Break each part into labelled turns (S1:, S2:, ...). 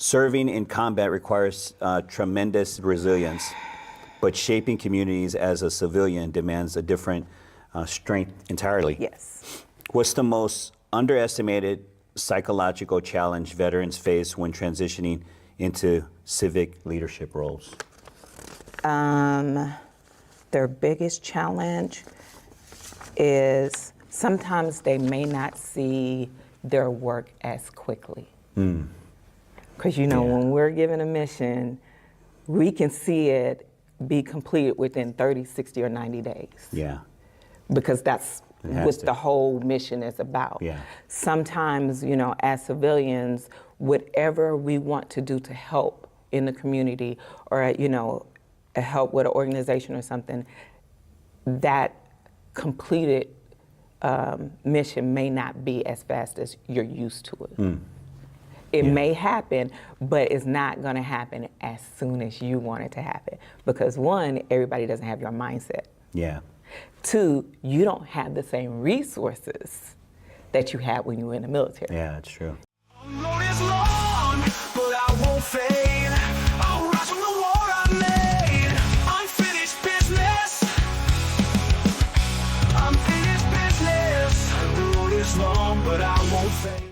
S1: Serving in combat requires tremendous resilience, but shaping communities as a civilian demands a different strength entirely.
S2: Yes.
S1: What's the most underestimated psychological challenge veterans face when transitioning into civic leadership roles?
S2: Their biggest challenge is sometimes they may not see their work as quickly. Because when we're given a mission, we can see it be completed within 30, 60, or 90 days.
S1: Yeah.
S2: Because that's what the whole mission is about.
S1: Yeah.
S2: Sometimes, as civilians, whatever we want to do to help in the community or, help with an organization or something, that completed mission may not be as fast as you're used to it. It may happen, but it's not going to happen as soon as you want it to happen. Because one, everybody doesn't have your mindset.
S1: Yeah.
S2: Two, you don't have the same resources that you had when you were in the military.
S1: Yeah, that's true.
S3: Road is long, but I won't fade. I'll rise from the war I made. Unfinished business. Unfinished business. The road is long, but I won't fade.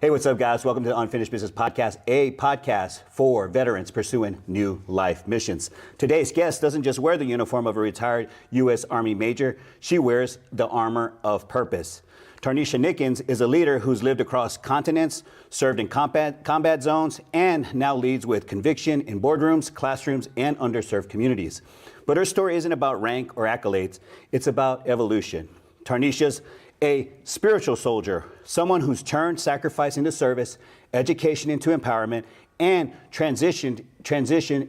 S1: Hey, what's up, guys? Welcome to the Unfinished Business Podcast, a podcast for veterans pursuing new life missions. Today's guest doesn't just wear the uniform of a retired U.S. Army major, she wears the armor of purpose. Tarnesha Nickens is a leader who's lived across continents, served in combat zones, and now leads with conviction in boardrooms, classrooms, and underserved communities. But her story isn't about rank or accolades, it's about evolution. Tarnesha's a spiritual soldier, someone who's turned sacrifice into service, education into empowerment, and transition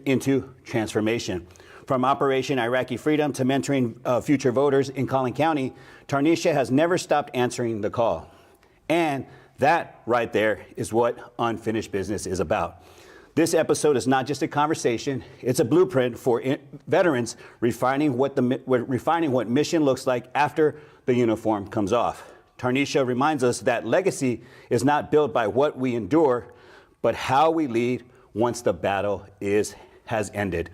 S1: into transformation. From Operation Iraqi Freedom to mentoring future voters in Collin County, Tarnesha has never stopped answering the call. And that right there is what Unfinished Business is about. This episode is not just a conversation, it's a blueprint for veterans refining what mission looks like after the uniform comes off. Tarnesha reminds us that legacy is not built by what we endure, but how we lead once the battle has ended.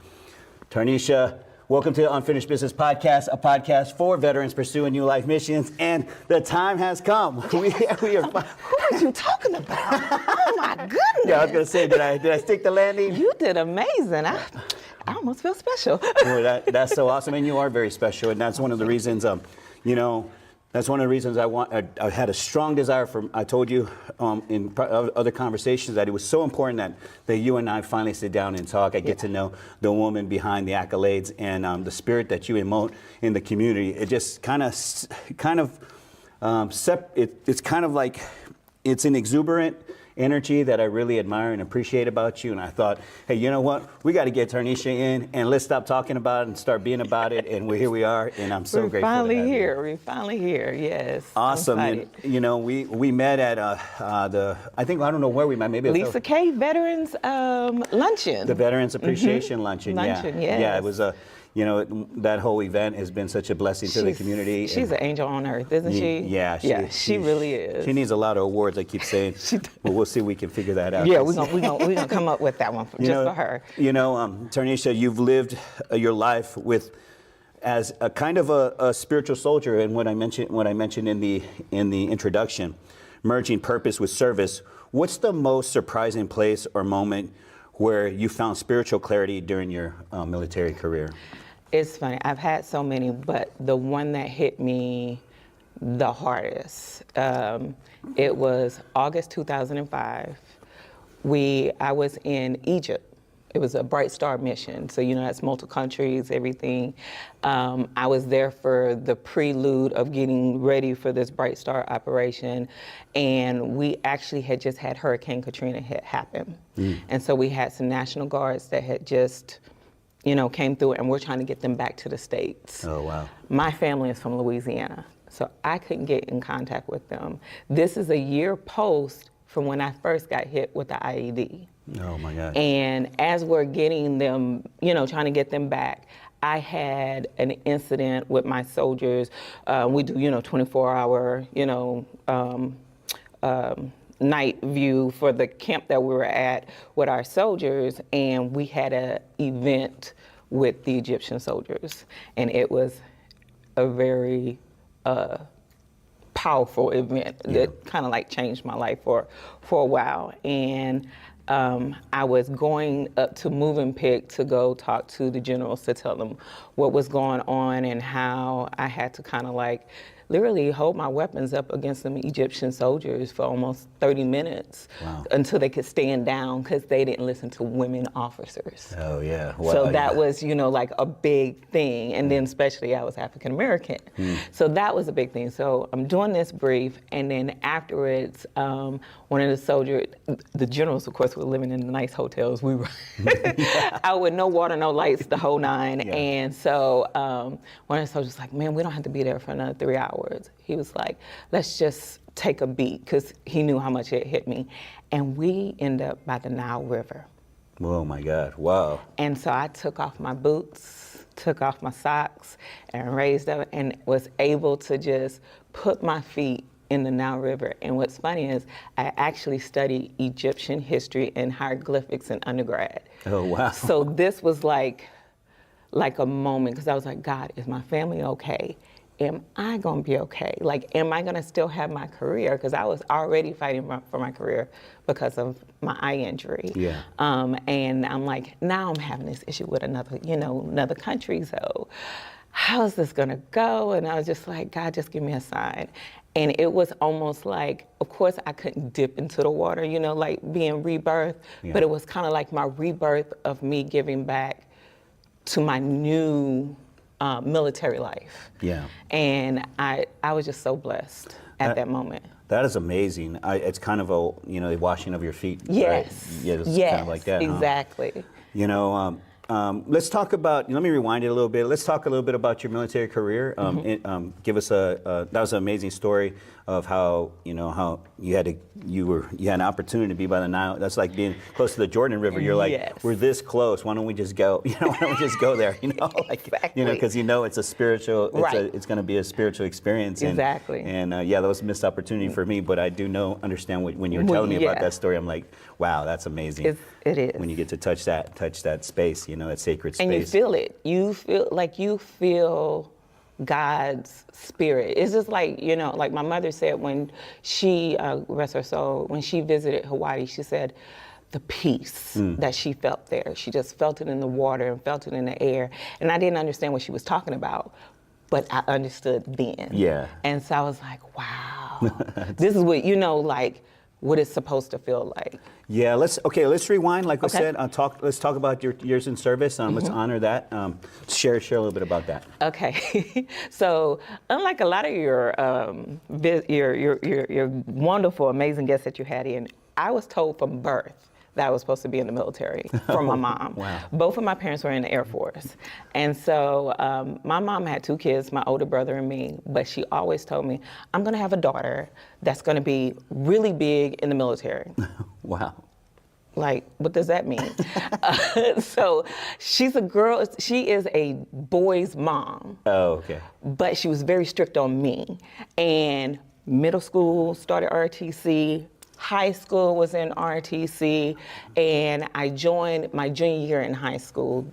S1: Tarnesha, welcome to the Unfinished Business Podcast, a podcast for veterans pursuing new life missions, and the time has come. We are.
S2: Who are you talking about? Oh my goodness!
S1: Yeah, I was gonna say, did I stick the landing?
S2: You did amazing. I almost feel special.
S1: Well, that's so awesome, and you are very special, and that's one of the reasons. That's one of the reasons I had a strong desire for. I told you in other conversations that it was so important that you and I finally sit down and talk. I get to know the woman behind the accolades and the spirit that you emote in the community. It just it's kind of like it's an exuberant energy that I really admire and appreciate about you. And I thought, hey, you know what? We got to get Tarnesha in and let's stop talking about it and start being about it. And here we are. And I'm so grateful.
S2: We're finally here. Yes.
S1: Awesome. And, we met at I don't know where we met. Maybe
S2: Lisa K. Veterans Luncheon.
S1: The Veterans Appreciation Luncheon.
S2: Luncheon,
S1: yeah.
S2: yes.
S1: Yeah, it was that whole event has been such a blessing to the community.
S2: She's an angel on earth, isn't she?
S1: Yeah,
S2: she really is.
S1: She needs a lot of awards, I keep saying. But we'll see if we can figure that out.
S2: Yeah, we're gonna come up with that one for her.
S1: Tarnesha, you've lived your life as a kind of a spiritual soldier, and what I mentioned in the introduction, merging purpose with service. What's the most surprising place or moment where you found spiritual clarity during your military career?
S2: It's funny. I've had so many, but the one that hit me the hardest, it was August 2005. I was in Egypt. It was a Bright Star mission. So, that's multiple countries, everything. I was there for the prelude of getting ready for this Bright Star operation. And we actually had just had Hurricane Katrina happen. And so we had some National Guards that had just, came through, and we're trying to get them back to the States.
S1: Oh, wow.
S2: My family is from Louisiana, so I couldn't get in contact with them. This is a year post from when I first got hit with the IED.
S1: Oh my God.
S2: And as we're getting them, trying to get them back, I had an incident with my soldiers. We do, 24-hour, night view for the camp that we were at with our soldiers, and we had an event with the Egyptian soldiers, and it was a very powerful event that kind of like changed my life for a while. And I was going up to Movenpick to go talk to the generals to tell them what was going on and how I had to kind of like literally hold my weapons up against some Egyptian soldiers for almost 30 minutes until they could stand down because they didn't listen to women officers.
S1: Oh, yeah.
S2: Wow, so that was, you know, like a big thing. And then especially I was African American. So that was a big thing. So I'm doing this brief, and then afterwards, one of the soldiers, the generals, of course, were living in nice hotels. We were out with no water, no lights, the whole nine. Yeah. And so one of the soldiers was like, man, we don't have to be there for another 3 hours. He was like, let's just take a beat, because he knew how much it hit me. And we ended up by the Nile River.
S1: Oh my God, wow.
S2: And so I took off my boots, took off my socks, and raised up and was able to just put my feet in the Nile River. And what's funny is I actually studied Egyptian history and hieroglyphics in undergrad.
S1: Oh, wow.
S2: So this was like a moment, because I was like, God, is my family okay? Am I gonna be okay? Like, am I gonna still have my career? Because I was already fighting for my career because of my eye injury.
S1: Yeah.
S2: And I'm like, now I'm having this issue with another country. So how is this gonna go? And I was just like, God, just give me a sign. And it was almost like, of course I couldn't dip into the water, you know, like being rebirthed, but it was kind of like my rebirth of me giving back to my new military life.
S1: Yeah.
S2: And I was just so blessed at that moment.
S1: That is amazing. It's kind of a, you know, the washing of your feet.
S2: Yes.
S1: Right? Yeah, it's
S2: yes,
S1: kind of like that.
S2: Exactly.
S1: Huh? You know, let's talk about, let me rewind it a little bit. Let's talk a little bit about your military career. Give us that was an amazing story of how, you know, how you had an opportunity to be by the Nile. That's like being close to the Jordan River. You're like, we're this close. Why don't we just go? You know, why don't we just go there? You know, like,
S2: exactly.
S1: You know, because you know it's a spiritual, it's going to be a spiritual experience.
S2: Exactly.
S1: And yeah, that was a missed opportunity for me. But I do understand when you were telling me about that story. I'm like, wow, that's amazing.
S2: It is.
S1: When you get to touch that space, you know, that sacred space.
S2: And you feel it. You feel God's spirit. It's just like, you know, like my mother said when she, rest her soul, when she visited Hawaii, she said the peace that she felt there. She just felt it in the water and felt it in the air. And I didn't understand what she was talking about, but I understood then. Yeah. And so I was like, wow, this is what, you know, like, what it's supposed to feel like. Yeah, let's
S1: rewind. Like I said, let's talk about your years in service. Let's honor that. Share a little bit about that.
S2: Okay, so unlike a lot of your wonderful, amazing guests that you had in, I was told from birth that I was supposed to be in the military from my mom.
S1: Wow.
S2: Both of my parents were in the Air Force. And so my mom had 2 kids, my older brother and me, but she always told me, I'm gonna have a daughter that's gonna be really big in the military.
S1: Wow.
S2: Like, what does that mean? So she's a girl, she is a boy's mom.
S1: Oh, okay.
S2: But she was very strict on me. And middle school started RTC, high school was in RTC, and I joined my junior year in high school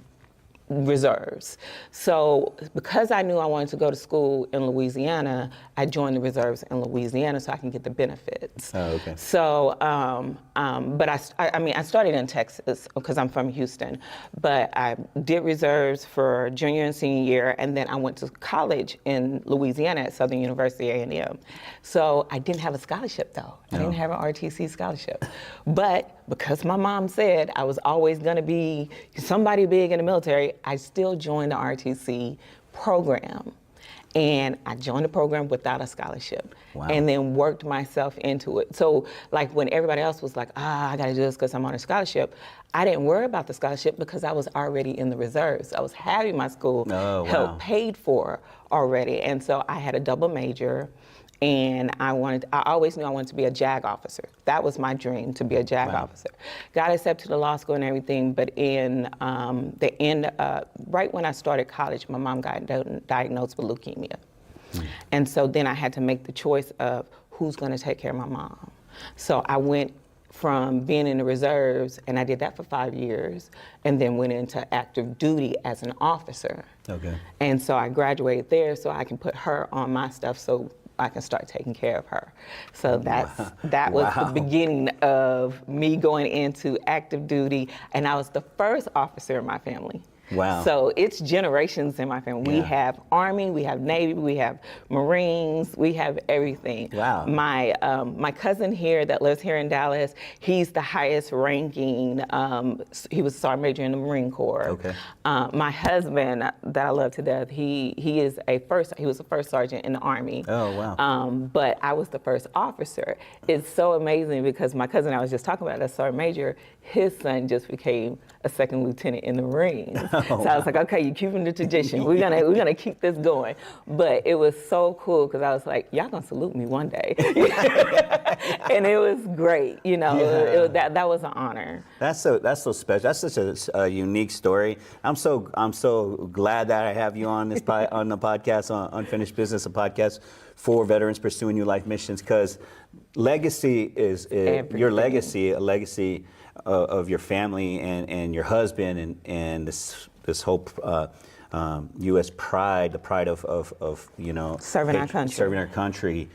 S2: reserves. So because I knew I wanted to go to school in Louisiana, I joined the reserves in Louisiana so I can get the benefits.
S1: Oh, okay.
S2: So, but I started in Texas because I'm from Houston, but I did reserves for junior and senior year, and then I went to college in Louisiana at Southern University, A&M. So I didn't have a scholarship though. I didn't have an RTC scholarship. But because my mom said I was always gonna be somebody big in the military, I still joined the RTC program. And I joined the program without a scholarship. Wow. And then worked myself into it. So like when everybody else was like, I gotta do this because I'm on a scholarship, I didn't worry about the scholarship because I was already in the reserves. I was having my school help paid for already. And so I had a double major. And I always knew I wanted to be a JAG officer. That was my dream, to be a JAG officer. Got accepted to law school and everything, but in the end, right when I started college, my mom got diagnosed with leukemia. And so then I had to make the choice of who's gonna take care of my mom. So I went from being in the reserves, and I did that for 5 years, and then went into active duty as an officer.
S1: Okay.
S2: And so I graduated there so I can put her on my stuff so I can start taking care of her. So that was the beginning of me going into active duty, and I was the first officer in my family.
S1: Wow.
S2: So it's generations in my family. We
S1: Yeah.
S2: have Army, we have Navy, we have Marines, we have everything.
S1: Wow.
S2: My cousin here that lives here in Dallas, he's the highest ranking, he was a sergeant major in the Marine Corps.
S1: Okay.
S2: My husband that I love to death, he was the first sergeant in the Army.
S1: Oh, wow.
S2: But I was the first officer. It's so amazing because my cousin I was just talking about, that sergeant major, his son just became a second lieutenant in the Marines. So I was like, okay, you're keeping the tradition. We're gonna keep this going. But it was so cool because I was like, y'all gonna salute me one day. And it was great, you know.
S1: Yeah.
S2: That was an honor.
S1: That's so special. That's such a unique story. I'm so glad that I have you on this on the podcast, on Unfinished Business, a podcast for veterans pursuing new life missions. Because legacy is your legacy, a legacy of your family and your husband and this whole U.S. pride, the pride of you know,
S2: serving our country.
S1: Serving our country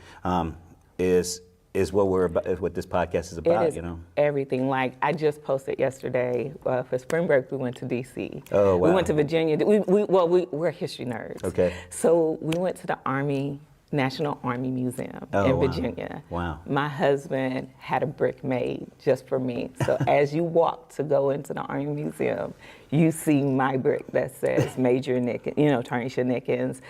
S1: is what this podcast is about.
S2: It is
S1: you know,
S2: everything. Like I just posted yesterday for spring break, we went to D.C.
S1: Oh, wow.
S2: We went to Virginia. We're history nerds.
S1: Okay.
S2: So we went to the National Army Museum in
S1: wow.
S2: Virginia.
S1: Wow.
S2: My husband had a brick made just for me. So as you walk to go into the Army Museum, you see my brick that says Major Nickens, you know, Tarnesha Nickens,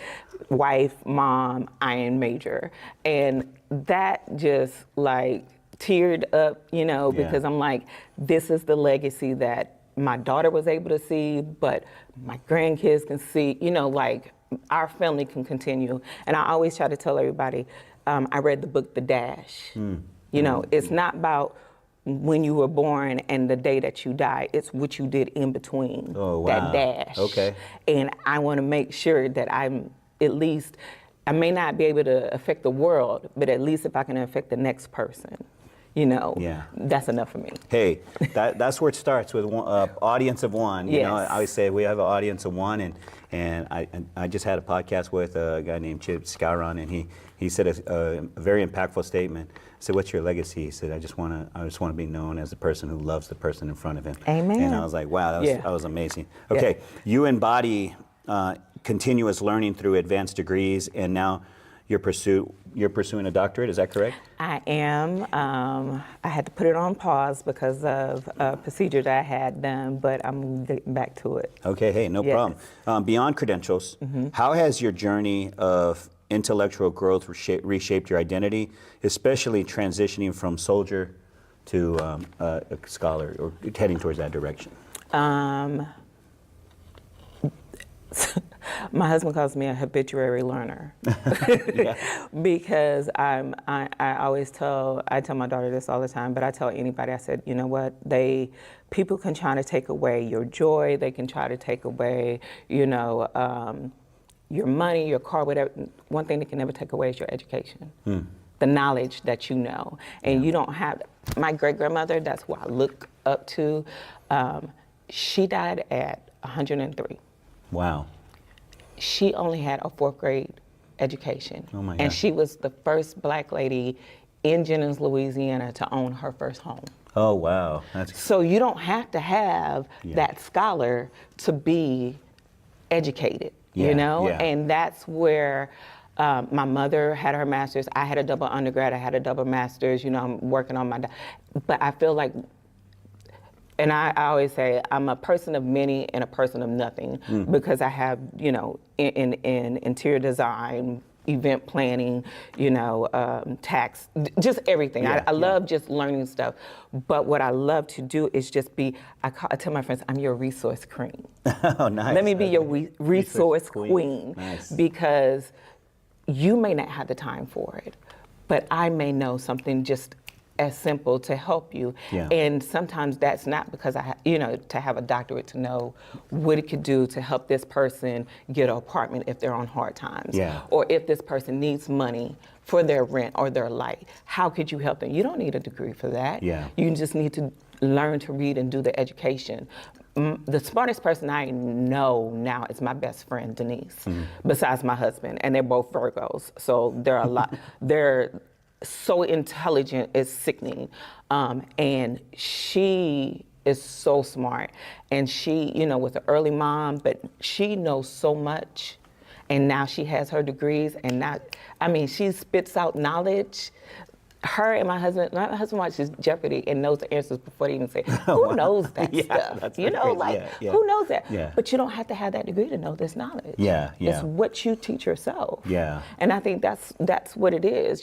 S2: wife, mom, Iron Major. And that just like teared up, you know, because I'm like, this is the legacy that my daughter was able to see, but my grandkids can see, you know, like, our family can continue. And I always try to tell everybody, I read the book, The Dash. You know, it's not about when you were born and the day that you die, it's what you did in between that dash.
S1: Okay.
S2: And I want to make sure that I'm at least, I may not be able to affect the world, but at least if I can affect the next person, you know, that's enough for me.
S1: Hey, that's where it starts, with one audience of one. You know, I always say we have an audience of one, and I just had a podcast with a guy named Chip Scouron, and he said a very impactful statement. I said, "What's your legacy?" He said, "I just want to be known as the person who loves the person in front of him."
S2: Amen.
S1: And I was like, "Wow, that was amazing." Okay, you embody continuous learning through advanced degrees, and now you're pursuing a doctorate. Is that correct?
S2: I am. I had to put it on pause because of a procedure that I had done, but I'm getting back to it.
S1: Okay, hey, no problem. Beyond credentials, how has your journey of intellectual growth reshaped your identity, especially transitioning from soldier to a scholar, or heading towards that direction?
S2: My husband calls me a habituary learner because I always tell my daughter this all the time, but I tell anybody, I said, you know what, people can try to take away your joy, they can try to take away, you know, your money, your car, whatever. One thing they can never take away is your education. The knowledge that you know. And you don't have, my great-grandmother, that's who I look up to, she died at 103.
S1: Wow.
S2: She only had a 4th grade education.
S1: Oh my God.
S2: And she was the first black lady in Jennings, Louisiana to own her first home.
S1: Oh, wow.
S2: So you don't have to have that scholar to be educated, you know? And that's where my mother had her master's. I had a double undergrad, I had a double master's, you know, I'm working on my, but I feel like, and I always say I'm a person of many and a person of nothing because I have, you know, in interior design, event planning, you know, tax, just everything. I love just learning stuff. But what I love to do is just I tell my friends, I'm your resource queen.
S1: Oh, nice.
S2: Let me be your resource queen.
S1: Nice.
S2: Because you may not have the time for it, but I may know something just as simple to help you. And sometimes that's not because to have a doctorate to know what it could do to help this person get an apartment if they're on hard times. Or if this person needs money for their rent or their light. How could you help them? You don't need a degree for that.
S1: Yeah.
S2: You just need to learn to read and do the education. The smartest person I know now is my best friend, Denise, besides my husband, and they're both Virgos. So they're so intelligent, it's sickening. And she is so smart. And she, was an early mom, but she knows so much. And now she has her degrees, and she spits out knowledge. Her and my husband watches Jeopardy and knows the answers before they even say, who knows that stuff? Who knows that?
S1: Yeah.
S2: But you don't have to have that degree to know this knowledge.
S1: Yeah.
S2: It's what you teach yourself.
S1: Yeah.
S2: And I think that's what it is.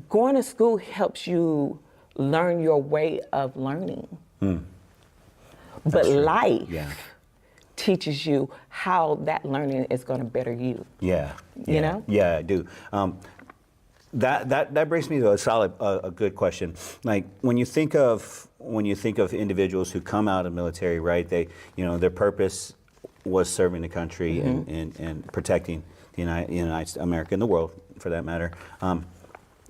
S2: Going to school helps you learn your way of learning. But life teaches you how that learning is going to better you.
S1: Yeah.
S2: You know?
S1: Yeah, I do. That brings me to a good question. Like when you think of individuals who come out of military, right? They, their purpose was serving the country and protecting the United America and the world, for that matter.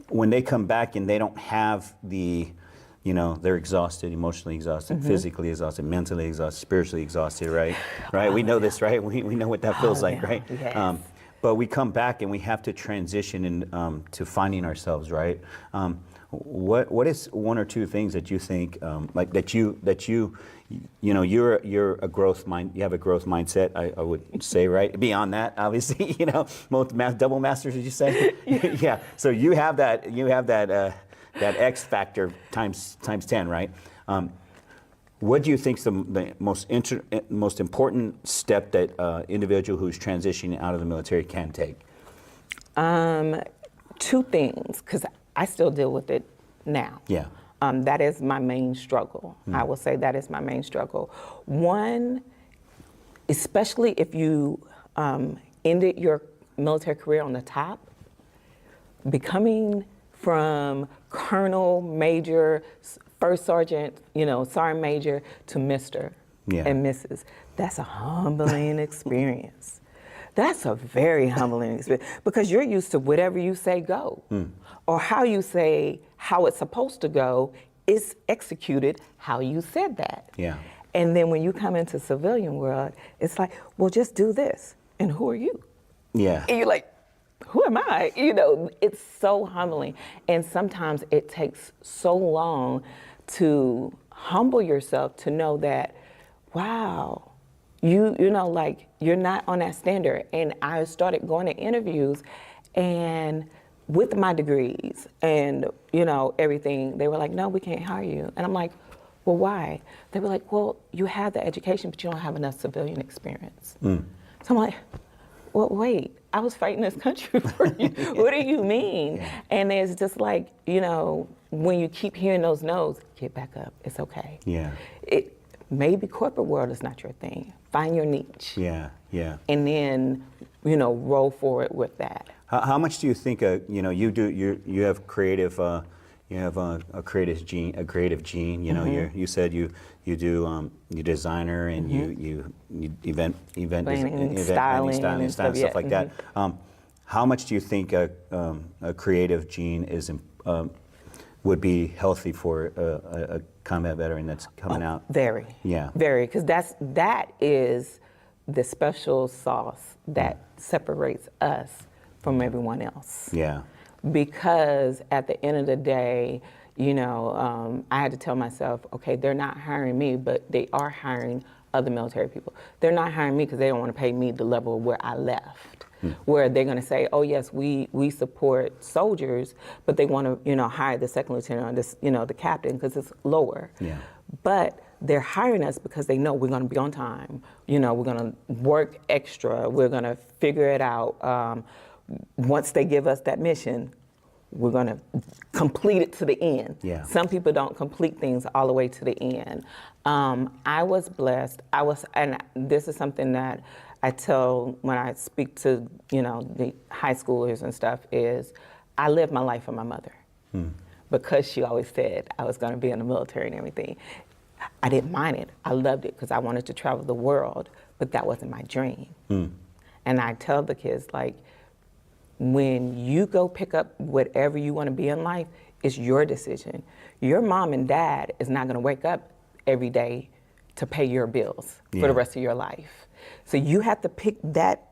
S1: When they come back and they don't have they're exhausted, emotionally exhausted, physically exhausted, mentally exhausted, spiritually exhausted, right? Right? We know this, right? We know what that feels like, right?
S2: Yes.
S1: But we come back and we have to transition to finding ourselves, right? What is one or two things that you think you're a growth mind, you have a growth mindset, I would say, right? Beyond that, obviously, double masters, did you say? Yeah. So you have that X factor times 10, right? What do you think is the most important step that individual who's transitioning out of the military can take?
S2: Two things, because I still deal with it now.
S1: Yeah.
S2: That is my main struggle. I will say that is my main struggle. One, especially if you ended your military career on the top, becoming from colonel, major, first sergeant, sergeant major to Mr. and Mrs. That's a humbling experience. That's a very humbling experience because you're used to whatever you say go, or how you say how it's supposed to go is executed how you said that.
S1: Yeah.
S2: And then when you come into civilian world, it's like, well, just do this. And who are you?
S1: Yeah.
S2: And you're like, who am I? It's so humbling. And sometimes it takes so long to humble yourself to know that, wow, you're not on that standard. And I started going to interviews and with my degrees and, everything, they were like, no, we can't hire you. And I'm like, well, why? They were like, well, you have the education, but you don't have enough civilian experience. So I'm like, well, wait, I was fighting this country for you. What do you mean? Yeah. And it's just like, when you keep hearing those no's, get back up. It's okay. Yeah. Maybe corporate world is not your thing. Find your niche. Yeah, yeah. And then, roll forward with that.
S1: How much do you think, you have creative, you have a creative gene. You said you do you designer and you event
S2: planning, styling,
S1: stuff like that. How much do you think a creative gene would be healthy for a combat veteran that's coming out?
S2: Very. Yeah. Very, because that is the special sauce that separates us from everyone else. Yeah. Because at the end of the day, I had to tell myself, okay, they're not hiring me, but they are hiring other military people. They're not hiring me because they don't want to pay me the level where I left, where they're going to say, oh yes, we support soldiers, but they want to, hire the second lieutenant or this, the captain because it's lower. Yeah. But they're hiring us because they know we're going to be on time. We're going to work extra. We're going to figure it out. Once they give us that mission, we're going to complete it to the end. Yeah. Some people don't complete things all the way to the end. I was blessed. And this is something that I tell when I speak to, the high schoolers and stuff, is I lived my life for my mother. Because she always said I was going to be in the military and everything. I didn't mind it. I loved it because I wanted to travel the world, but that wasn't my dream. And I tell the kids, like, when you go pick up whatever you want to be in life, it's your decision. Your mom and dad is not going to wake up every day to pay your bills for the rest of your life. So you have to pick that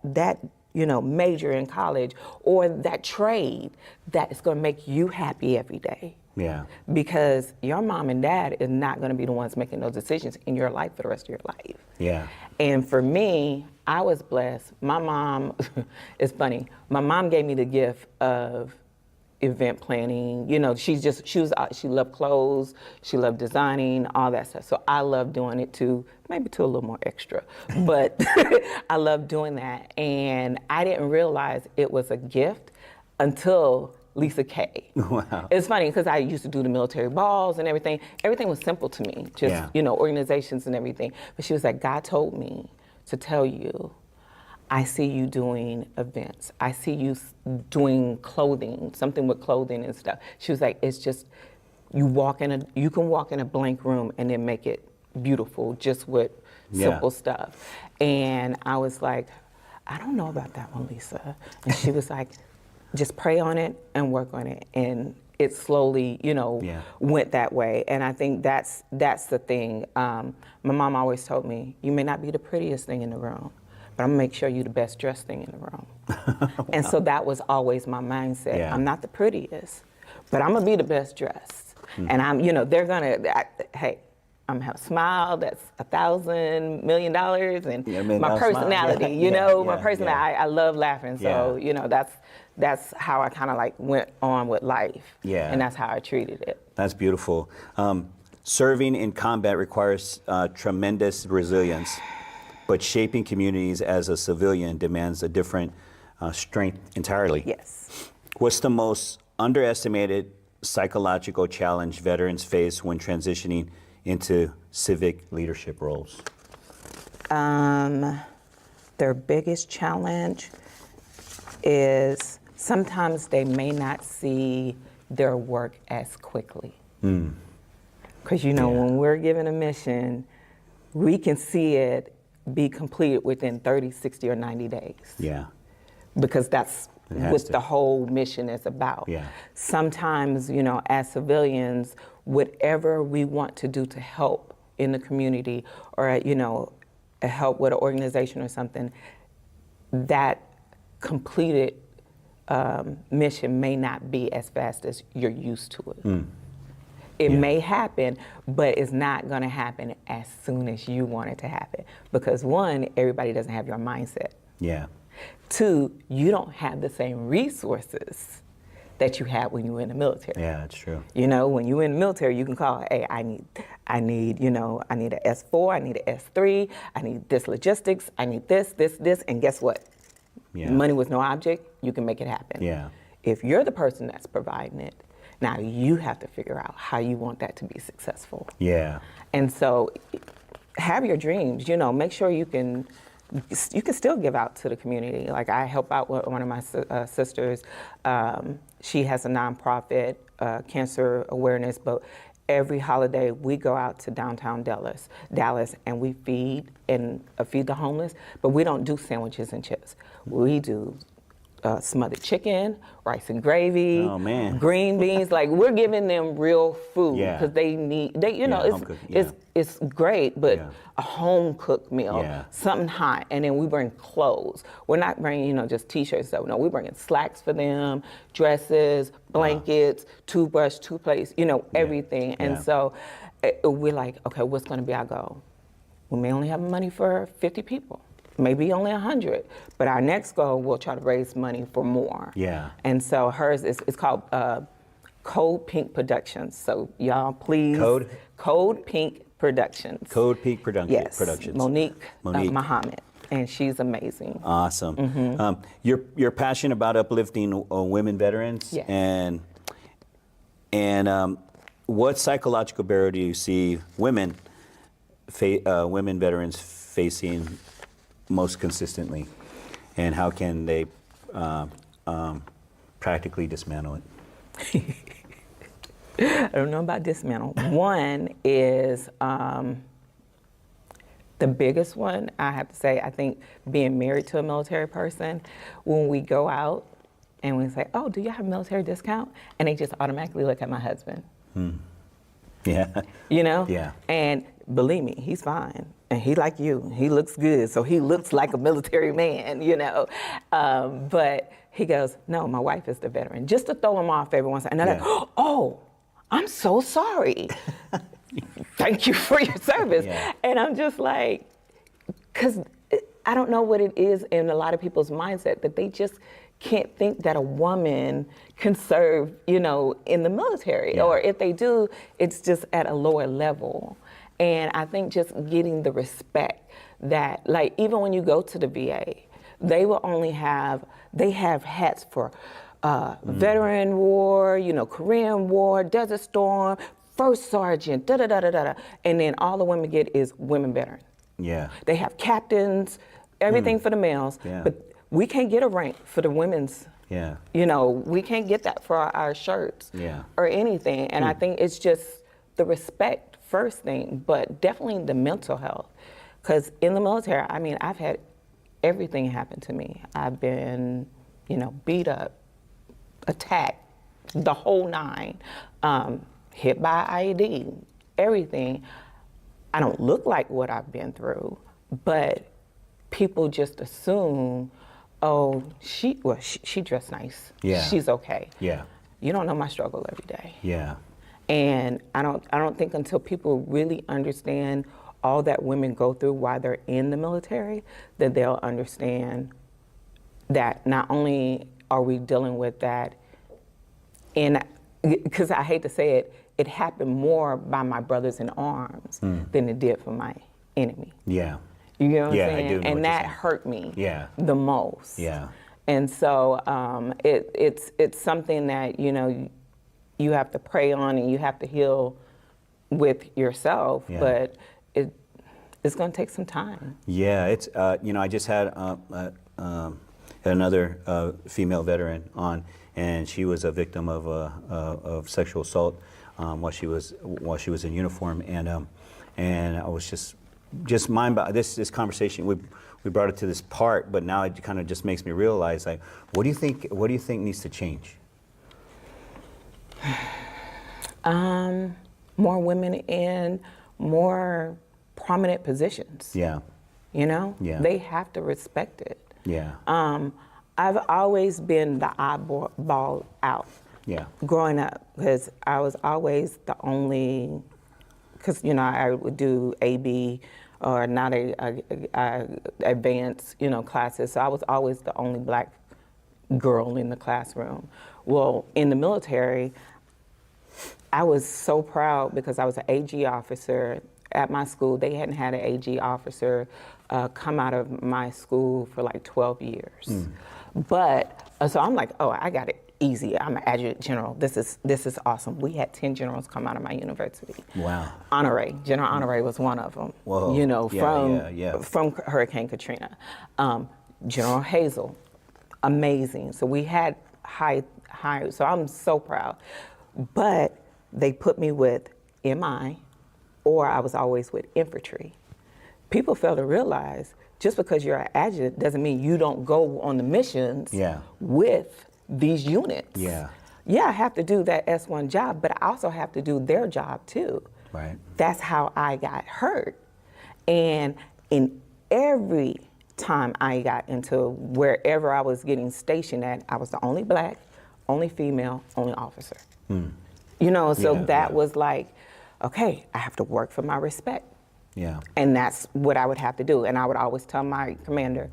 S2: major in college or that trade that is going to make you happy every day.
S1: Yeah.
S2: Because your mom and dad is not going to be the ones making those decisions in your life for the rest of your life.
S1: Yeah.
S2: And for me, I was blessed. My mom, it's funny, my mom gave me the gift of event planning. She loved clothes, she loved designing, all that stuff. So I loved doing it too, maybe to a little more extra, but I loved doing that. And I didn't realize it was a gift until Lisa K.
S1: Wow.
S2: It's funny because I used to do the military balls and everything. Everything was simple to me, just, organizations and everything. But she was like, God told me to tell you, I see you doing events. I see you doing clothing, something with clothing and stuff. She was like, it's just, you can walk in a blank room and then make it beautiful just with simple stuff. And I was like, I don't know about that one, Lisa. And she was like, just pray on it and work on it. And it slowly, went that way. And I think that's the thing. My mom always told me, you may not be the prettiest thing in the room, but I'm gonna make sure you're the best dressed thing in the room. Wow. And so that was always my mindset. Yeah. I'm not the prettiest, but I'm gonna be the best dressed. And I'm, they're gonna, hey, I'm gonna have a smile that's $1,000 million, and my personality, my personality, I love laughing. So, that's how I kind of like went on with life. Yeah. And that's how I treated it.
S1: That's beautiful. Serving in combat requires tremendous resilience, but shaping communities as a civilian demands a different strength entirely.
S2: Yes.
S1: What's the most underestimated psychological challenge veterans face when transitioning into civic leadership roles?
S2: Their biggest challenge is sometimes they may not see their work as quickly. Because when we're given a mission, we can see it be completed within 30, 60, or 90 days. Yeah. Because that's what the whole mission is about. Yeah. Sometimes, as civilians, whatever we want to do to help in the community or, help with an organization or something, that completed mission may not be as fast as you're used to it. It may happen, but it's not going to happen as soon as you want it to happen. Because one, everybody doesn't have your mindset. Yeah. Two, you don't have the same resources that you had when you were in the military.
S1: Yeah, that's true.
S2: When you were in the military, you can call, hey, I need an S4, I need an S3, I need this logistics, I need this, and guess what? Yeah. Money was no object, you can make it happen. Yeah. If you're the person that's providing it, now you have to figure out how you want that to be successful. Yeah. And so have your dreams, make sure you can still give out to the community. Like I help out with one of my sisters. She has a nonprofit, cancer awareness, but every holiday we go out to downtown Dallas, and we feed the homeless, but we don't do sandwiches and chips. We do smothered chicken, rice and gravy, green beans. Like we're giving them real food because they need. It's great, but a home cooked meal, something hot, and then we bring clothes. We're not bringing just t-shirts stuff. No, we're bringing slacks for them, dresses, blankets, toothbrush, toothpaste, everything. And so we're like, okay, what's going to be our goal? We may only have money for 50 people. Maybe only 100, but our next goal, we'll try to raise money for more. Yeah. And so hers it's called Code Pink Productions. So y'all please. Code Pink Productions.
S1: Code Pink Productions.
S2: Yes. Productions. Monique. Muhammad, and she's amazing.
S1: Awesome. Mm-hmm. You're passionate about uplifting women veterans.
S2: Yes.
S1: And what psychological barrier do you see women veterans facing most consistently, and how can they practically dismantle it?
S2: I don't know about dismantle. One is the biggest one, I have to say, I think being married to a military person, when we go out and we say, oh, do you have a military discount? And they just automatically look at my husband.
S1: Yeah.
S2: You know?
S1: Yeah.
S2: And believe me, he's fine. And he like you. He looks good, so he looks like a military man, you know? But he goes, no, my wife is the veteran. Just to throw him off every once in a while. And they're like, oh, I'm so sorry. Thank you for your service.
S1: Yeah.
S2: And I'm just like, because I don't know what it is in a lot of people's mindset that they just can't think that a woman can serve, you know, in the military.
S1: Yeah.
S2: Or if they do, it's just at a lower level. And I think just getting the respect that, like, even when you go to the VA, they will only have, they have hats for veteran war, you know, Korean War, Desert Storm, first sergeant, da-da-da-da-da. And then all the women get is women veteran.
S1: Yeah.
S2: They have captains, everything for the males,
S1: Yeah.
S2: but we can't get a rank for the women's.
S1: Yeah.
S2: You know, we can't get that for our shirts
S1: Yeah.
S2: or anything. And I think it's just the respect first thing, but definitely the mental health. Because in the military, I mean, I've had everything happen to me. I've been, you know, beat up, attacked, the whole nine, hit by IED, everything. I don't look like what I've been through, but people just assume, oh, she dressed nice.
S1: Yeah.
S2: She's okay.
S1: Yeah.
S2: You don't know my struggle every day.
S1: Yeah.
S2: And I don't think until people really understand all that women go through while they're in the military, that they'll understand that not only are we dealing with that, and because I hate to say it, it happened more by my brothers in arms than it did for my enemy.
S1: Yeah.
S2: You know what
S1: Yeah,
S2: I'm
S1: I
S2: saying?
S1: do know what
S2: And
S1: you're
S2: that
S1: saying.
S2: hurt me
S1: Yeah.
S2: the most.
S1: Yeah.
S2: And so it's something that, you know, you have to pray on and you have to heal with yourself,
S1: Yeah.
S2: but it's going to take some time.
S1: Yeah, it's you know, I just had another female veteran on, and she was a victim of sexual assault while she was in uniform, and I was just mind boggling. This conversation, we brought it to this part, but now it kind of just makes me realize, like, what do you think needs to change?
S2: More women in more prominent positions.
S1: Yeah.
S2: You know?
S1: Yeah.
S2: They have to respect it.
S1: Yeah.
S2: I've always been the oddball out.
S1: Yeah.
S2: Growing up, because I was always the only, because, you know, I would do AB or not a advanced, you know, classes. So I was always the only black girl in the classroom. Well, in the military, I was so proud because I was an AG officer at my school. They hadn't had an AG officer come out of my school for like 12 years. But, so I'm like, oh, I got it easy. I'm an adjutant general. This is awesome. We had 10 generals come out of my university.
S1: Wow.
S2: Honoré, General Honoré was one of them.
S1: Whoa.
S2: You know,
S1: Yeah,
S2: from Hurricane Katrina. General Hazel, amazing. So we had high, so I'm so proud. But they put me with MI, or I was always with infantry. People fail to realize just because you're an adjutant doesn't mean you don't go on the missions
S1: Yeah.
S2: with these units.
S1: Yeah.
S2: Yeah, I have to do that S1 job, but I also have to do their job too.
S1: Right.
S2: That's how I got hurt. And in every time I got into wherever I was getting stationed at, I was the only black, only female, only officer. You know, so
S1: Yeah,
S2: that
S1: yeah.
S2: was like, okay, I have to work for my respect.
S1: Yeah.
S2: And that's what I would have to do. And I would always tell my commander,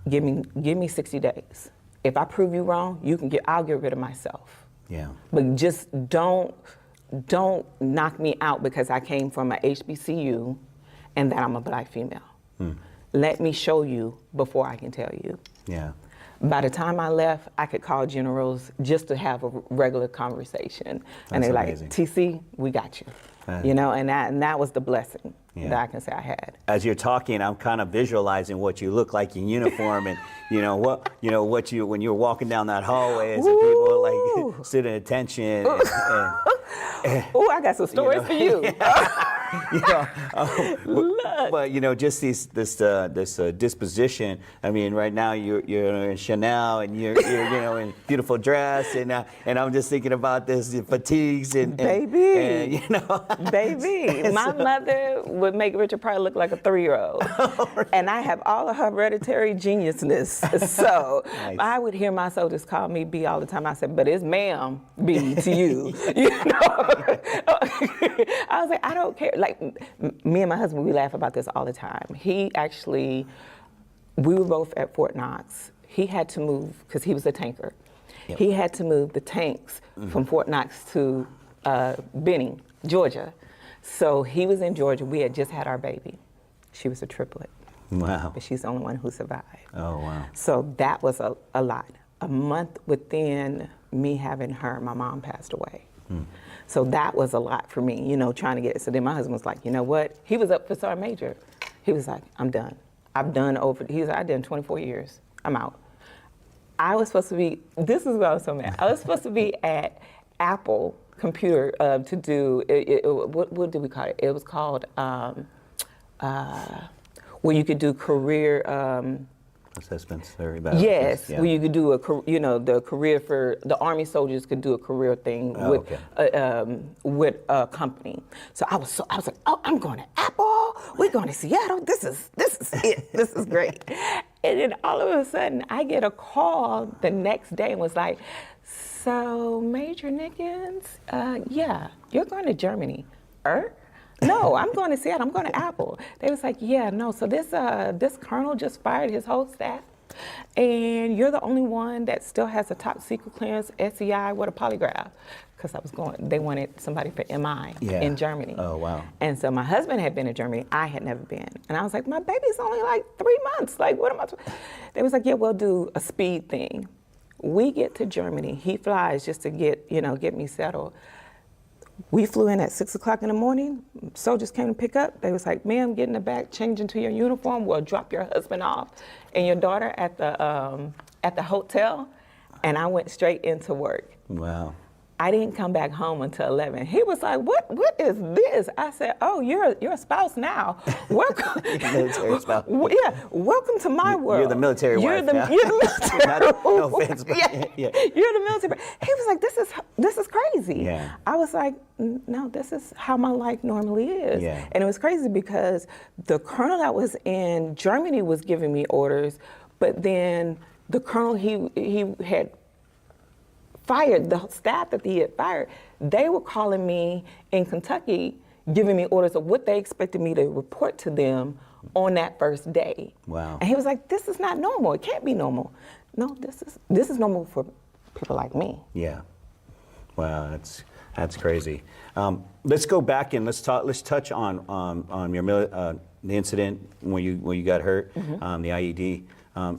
S2: give me 60 days. If I prove you wrong, I'll get rid of myself.
S1: Yeah.
S2: But just don't knock me out because I came from a HBCU and that I'm a black female. Let me show you before I can tell you.
S1: Yeah.
S2: By the time I left, I could call generals just to have a regular conversation. And they're like,
S1: amazing.
S2: TC, we got you.
S1: Right.
S2: You know, and that was the blessing
S1: Yeah.
S2: that I can say I had.
S1: As you're talking, I'm kind of visualizing what you look like in uniform, and what you when you're walking down that hallway, and people like sit in attention.
S2: Oh, I got some stories for you.
S1: But you know, just this disposition. I mean, right now you're in Chanel and you're you know in beautiful dress, and I'm just thinking about this fatigues and
S2: Baby.
S1: and, you know,
S2: Baby, my mother would make Richard Pryor look like a 3-year-old. And I have all of her hereditary geniusness. So
S1: Nice.
S2: I would hear my soldiers call me B all the time. I said, but it's ma'am B to you. You know? I was like, I don't care. Like, me and my husband, we laugh about this all the time. We were both at Fort Knox. He had to move, because he was a tanker.
S1: Yep.
S2: He had to move the tanks from Fort Knox to Benning, Georgia. So he was in Georgia. We had just had our baby. She was a triplet,
S1: wow.
S2: but she's the only one who survived.
S1: Oh wow.
S2: So that was a lot. A month within me having her, my mom passed away. So that was a lot for me, you know, trying to get it. So then my husband was like, you know what? He was up for Sergeant Major. He was like, I'm done. I've done I've done 24 years. I'm out. I was supposed to be, this is what I was so mad. I was supposed to be at Apple Computer to do, what did we call it? It was called, where you could do career,
S1: Assessments or evaluations.
S2: yes,
S1: Yeah.
S2: where you could do the career for the Army soldiers could do a career thing with a company. So I was like, oh, I'm going to Apple. We're going to Seattle. This is it. This is great. And then all of a sudden, I get a call the next day and was like, so Major Nickens, yeah, you're going to Germany. No, I'm going to Seattle. I'm going to Apple. They was like, yeah, no. So this colonel just fired his whole staff, and you're the only one that still has a top secret clearance, SEI with a polygraph, because they wanted somebody for MI in Germany.
S1: Oh wow.
S2: And so my husband had been in Germany. I had never been, and I was like, my baby's only like 3 months. Like, what am I? They was like, yeah, we'll do a speed thing. We get to Germany. He flies just to get me settled. We flew in at 6 o'clock in the morning. Soldiers came to pick up. They was like, ma'am, get in the back, change into your uniform. We'll drop your husband off and your daughter at the hotel. And I went straight into work.
S1: Wow.
S2: I didn't come back home until 11. He was like, what is this? I said, oh, you're a spouse now. Welcome.
S1: Military spouse.
S2: Yeah, welcome to my world.
S1: You're the military wife now.
S2: You're the military.
S1: No offense, but
S2: yeah.
S1: yeah.
S2: You're the military. He was like, this is crazy.
S1: Yeah.
S2: I was like, no, this is how my life normally is.
S1: Yeah.
S2: And it was crazy because the colonel that was in Germany was giving me orders, but then the colonel he had fired, the staff that he had fired, they were calling me in Kentucky, giving me orders of what they expected me to report to them on that first day.
S1: Wow.
S2: And he was like, this is not normal. It can't be normal. No, this is normal for people like me.
S1: Yeah. Wow, that's crazy. Let's go back and let's touch on your the incident when you got hurt, the IED.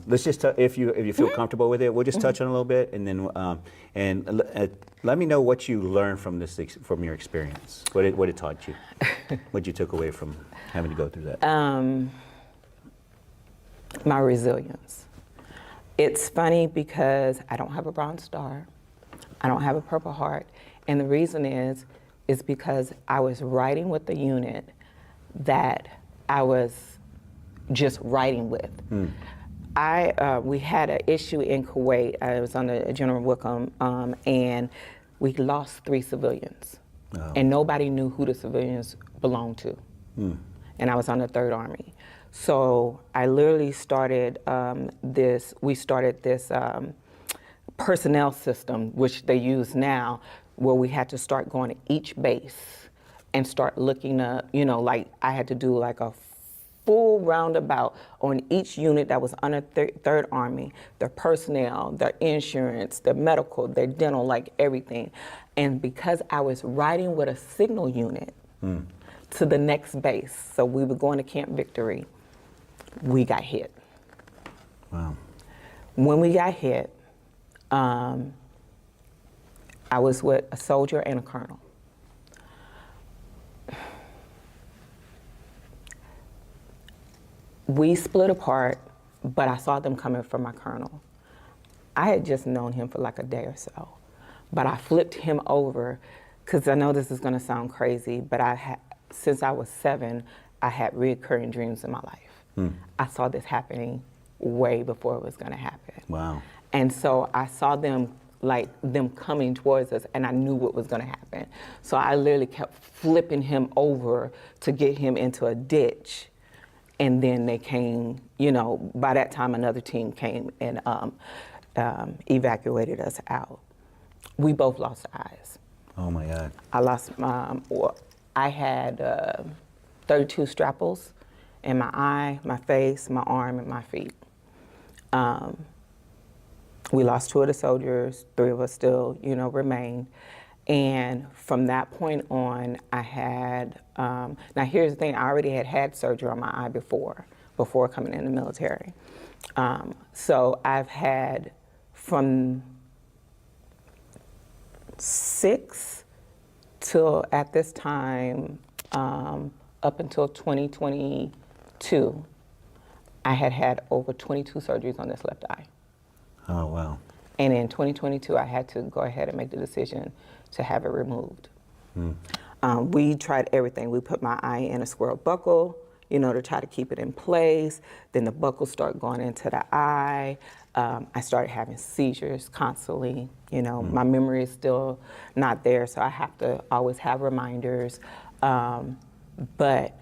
S1: Let's just if you feel comfortable with it, we'll just touch on it a little bit, and then let me know what you learned from from your experience. What it taught you, what you took away from having to go through that.
S2: My resilience. It's funny because I don't have a Bronze Star, I don't have a Purple Heart, and the reason is because I was riding with the unit that I was just riding with. We had an issue in Kuwait. I was under General Wickham, and we lost 3 civilians.
S1: Oh.
S2: And nobody knew who the civilians belonged to. And I was on the 3rd Army. So I literally started this personnel system, which they use now, where we had to start going to each base and start looking up, like I had to do like a full roundabout on each unit that was under 3rd Army, their personnel, their insurance, their medical, their dental, like everything. And because I was riding with a signal unit to the next base, so we were going to Camp Victory, we got hit.
S1: Wow.
S2: When we got hit, I was with a soldier and a colonel. We split apart, but I saw them coming for my colonel. I had just known him for like a day or so, but I flipped him over, because I know this is gonna sound crazy, but I since I was 7, I had reoccurring dreams in my life. I saw this happening way before it was going to happen.
S1: Wow.
S2: And so I saw them coming towards us, and I knew what was going to happen. So I literally kept flipping him over to get him into a ditch. And then they came, you know, by that time another team came and evacuated us out. We both lost eyes.
S1: Oh my God.
S2: I lost I had 32 strapples in my eye, my face, my arm, and my feet. We lost 2 of the soldiers, 3 of us still, you know, remained. And from that point on, I had, now here's the thing, I already had surgery on my eye before coming in the military. So I've had from 6 till at this time, up until 2022, I had over 22 surgeries on this left eye.
S1: Oh, wow.
S2: And in 2022, I had to go ahead and make the decision to have it removed. We tried everything. We put my eye in a square buckle, you know, to try to keep it in place. Then the buckle started going into the eye. I started having seizures constantly. You know, my memory is still not there, so I have to always have reminders. But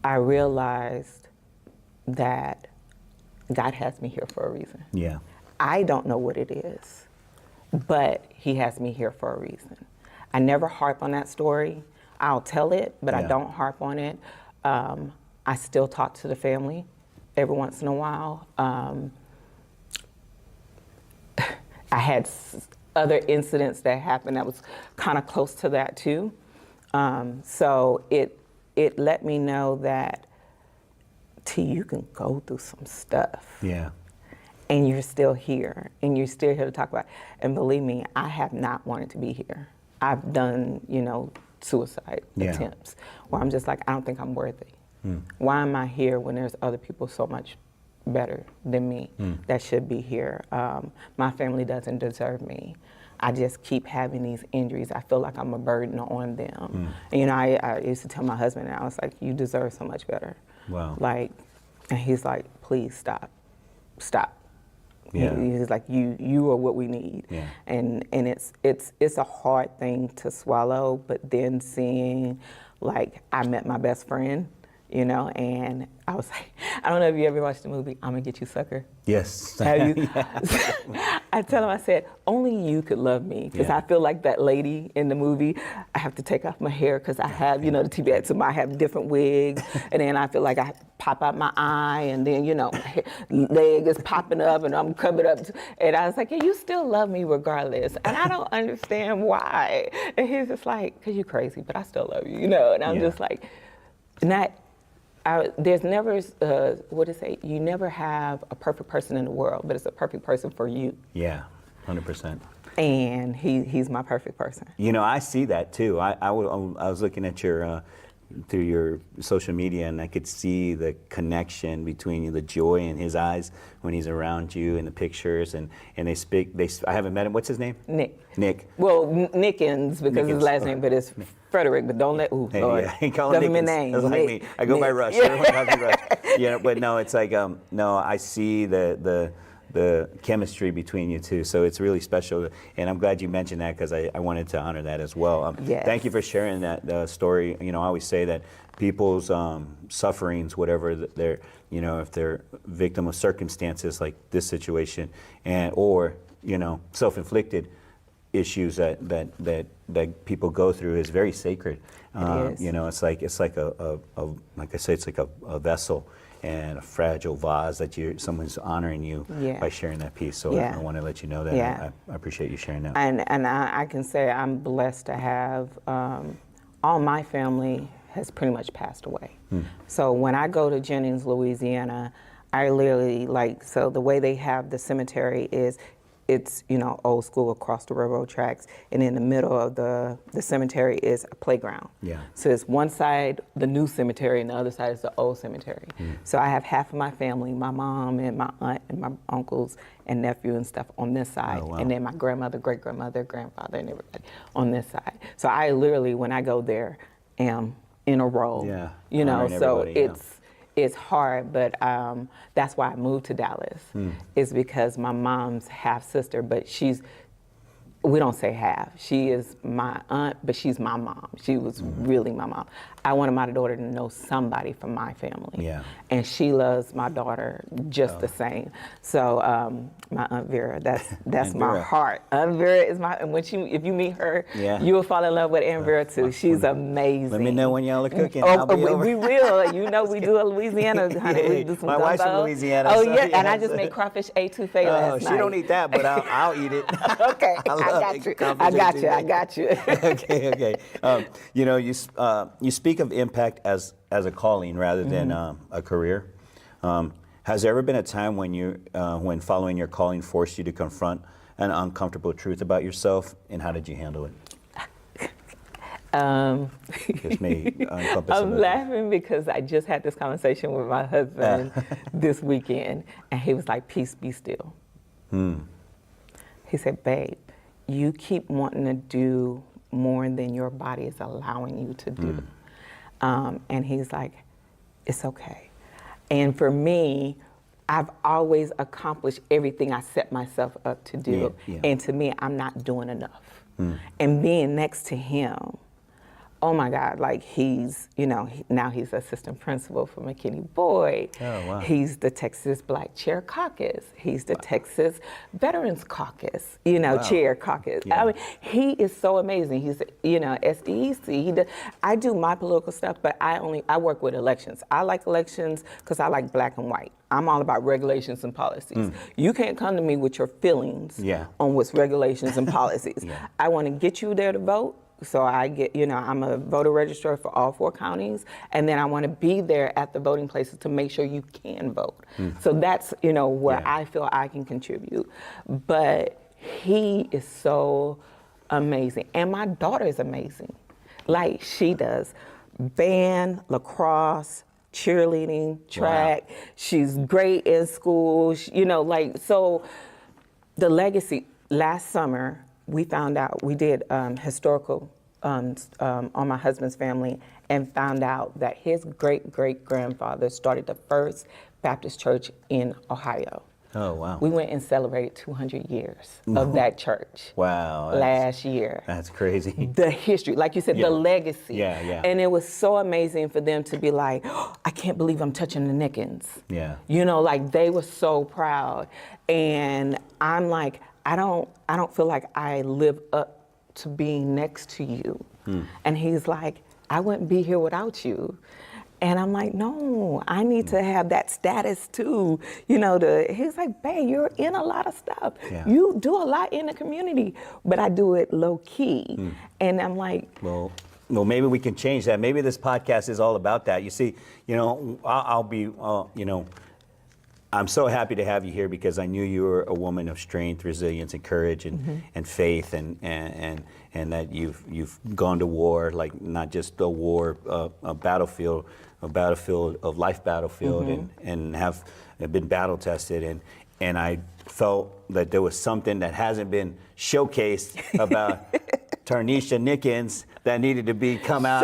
S2: I realized that God has me here for a reason.
S1: Yeah.
S2: I don't know what it is, but he has me here for a reason. I never harp on that story. I'll tell it, but I don't harp on it. I still talk to the family every once in a while. I had other incidents that happened that was kind of close to that too. So it let me know that, T, you can go through some stuff.
S1: Yeah.
S2: And you're still here, and you're still here to talk about it. And believe me, I have not wanted to be here. I've done, you know, suicide attempts where I'm just like, I don't think I'm worthy. Why am I here when there's other people so much better than me that should be here? My family doesn't deserve me. I just keep having these injuries. I feel like I'm a burden on them. And, you know, I used to tell my husband, and I was like, you deserve so much better. Wow. Like, and he's like, please stop. Yeah. He's like, you are what we need. Yeah. And it's a hard thing to swallow, but then seeing, like, I met my best friend, you know, and I was like, I don't know if you ever watched the movie I'm Gonna Get You, Sucker.
S1: Yes.
S2: Have you? I tell him, I said, only you could love me, because I feel like that lady in the movie. I have to take off my hair because I have, you know, the TBX, so I have different wigs, and then I feel like I pop out my eye, and then, you know, my leg is popping up, and I'm coming up, and I was like, yeah, you still love me regardless, and I don't understand why. And he's just like, because you're crazy, but I still love you, you know, and I'm just like, there's never, you never have a perfect person in the world, but it's a perfect person for you.
S1: Yeah, 100%.
S2: And he's my perfect person.
S1: You know, I see that too. I was looking at your, through your social media, and I could see the connection between you, the joy in his eyes when he's around you in the pictures, and I haven't met him. What's his name? Nick.
S2: Well, Nickens, because his last name, but it's Frederick, but don't let, Lord, government name.
S1: That's like me. I go by Rush. Everyone calls me Rush. Yeah, but no, it's like, no, I see the chemistry between you two, so it's really special, and I'm glad you mentioned that, because I wanted to honor that as well. Thank you for sharing that story. You know, I always say that people's sufferings, whatever they're, you know, if they're victim of circumstances like this situation, or, you know, self-inflicted issues that people go through, is very sacred.
S2: It is.
S1: You know, it's like a like I say, it's like a vessel and a fragile vase that someone's honoring you by sharing that piece. So I want to let you know that. I appreciate you sharing that.
S2: And I can say I'm blessed to have, all my family has pretty much passed away. So when I go to Jennings, Louisiana, I literally, like, so the way they have the cemetery is, it's, you know, old school across the railroad tracks, and in the middle of the cemetery is a playground. Yeah. So it's one side the new cemetery, and the other side is the old cemetery. So I have half of my family, my mom and my aunt and my uncles and nephew and stuff on this side, and then my grandmother, great-grandmother, grandfather, and everybody on this side. So I literally, when I go there, am in a row.
S1: Yeah,
S2: You know,
S1: honoring
S2: so
S1: everybody,
S2: it's hard, but that's why I moved to Dallas. Is because my mom's half sister, but we don't say half. She is my aunt, but she's my mom. She was really my mom. I wanted my daughter to know somebody from my family.
S1: Yeah.
S2: And she loves my daughter just the same. So my Aunt Vera, that's
S1: Aunt
S2: my
S1: Vera.
S2: heart. Aunt Vera is my, and if you meet her,
S1: Yeah.
S2: you will fall in love with Aunt Vera too. She's amazing.
S1: Let me know when y'all are cooking.
S2: Oh,
S1: I'll be
S2: we
S1: over.
S2: will. You know, we do a Louisiana, honey.
S1: Yeah,
S2: We do some
S1: my wife's from
S2: gumbo.
S1: Louisiana,
S2: Oh,
S1: so
S2: yeah. And I
S1: yes.
S2: just made crawfish etouffee last night.
S1: She don't eat that, but I'll eat it.
S2: Okay, I
S1: love
S2: got
S1: it.
S2: you.
S1: Crawfish
S2: I got you.
S1: okay. You know, you speak of impact as a calling rather than a career. Has there ever been a time when following your calling forced you to confront an uncomfortable truth about yourself, and how did you handle it? This may encompass
S2: I'm
S1: some-
S2: laughing because I just had this conversation with my husband this weekend, and he was like, "Peace, be still." He said, "Babe, you keep wanting to do more than your body is allowing you to do." And he's like, "It's okay." And for me, I've always accomplished everything I set myself up to do.
S1: Yeah.
S2: And to me, I'm not doing enough. And being next to him, oh my God, like he's, you know, now he's assistant principal for McKinney Boyd.
S1: Oh, wow.
S2: He's the Texas Black Chair Caucus. He's the Texas Veterans Caucus, you know,
S1: Wow.
S2: Chair Caucus.
S1: Yeah.
S2: I mean, he is so amazing. He's, you know, SDEC. I do my political stuff, but I work with elections. I like elections because I like black and white. I'm all about regulations and policies. You can't come to me with your feelings
S1: Yeah.
S2: on what's regulations and policies.
S1: Yeah.
S2: I want to get you there to vote. So I get, you know, I'm a voter registrar for all 4 counties, and then I want to be there at the voting places to make sure you can vote. So that's, you know, where
S1: Yeah.
S2: I feel I can contribute. But he is so amazing, and my daughter is amazing. Like she does band, lacrosse, cheerleading, track. She's great in school. You know, like, so the legacy. Last summer, we found out, we did historical on my husband's family, and found out that his great-great-grandfather started the first Baptist church in Ohio.
S1: Oh, wow.
S2: We went and celebrated 200 years of that church.
S1: Wow.
S2: Last year.
S1: That's crazy.
S2: The history, like you said,
S1: Yeah.
S2: the legacy.
S1: Yeah, yeah.
S2: And it was so amazing for them to be like, oh, I can't believe I'm touching the Nickens.
S1: Yeah.
S2: You know, like they were so proud. And I'm like, I don't feel like I live up to being next to you. And he's like, I wouldn't be here without you. And I'm like, no, I need to have that status too. You know, he's like, babe, you're in a lot of stuff.
S1: Yeah.
S2: You do a lot in the community, but I do it low key. And I'm like,
S1: Well, maybe we can change that. Maybe this podcast is all about that. You see, you know, I'll be, you know, I'm so happy to have you here because I knew you were a woman of strength, resilience, and courage, and faith, and that you've gone to war, like not just a war, a battlefield of life battlefield, and have been battle tested, and I felt that there was something that hasn't been showcased about Tarnesha Nickens that needed to be come out.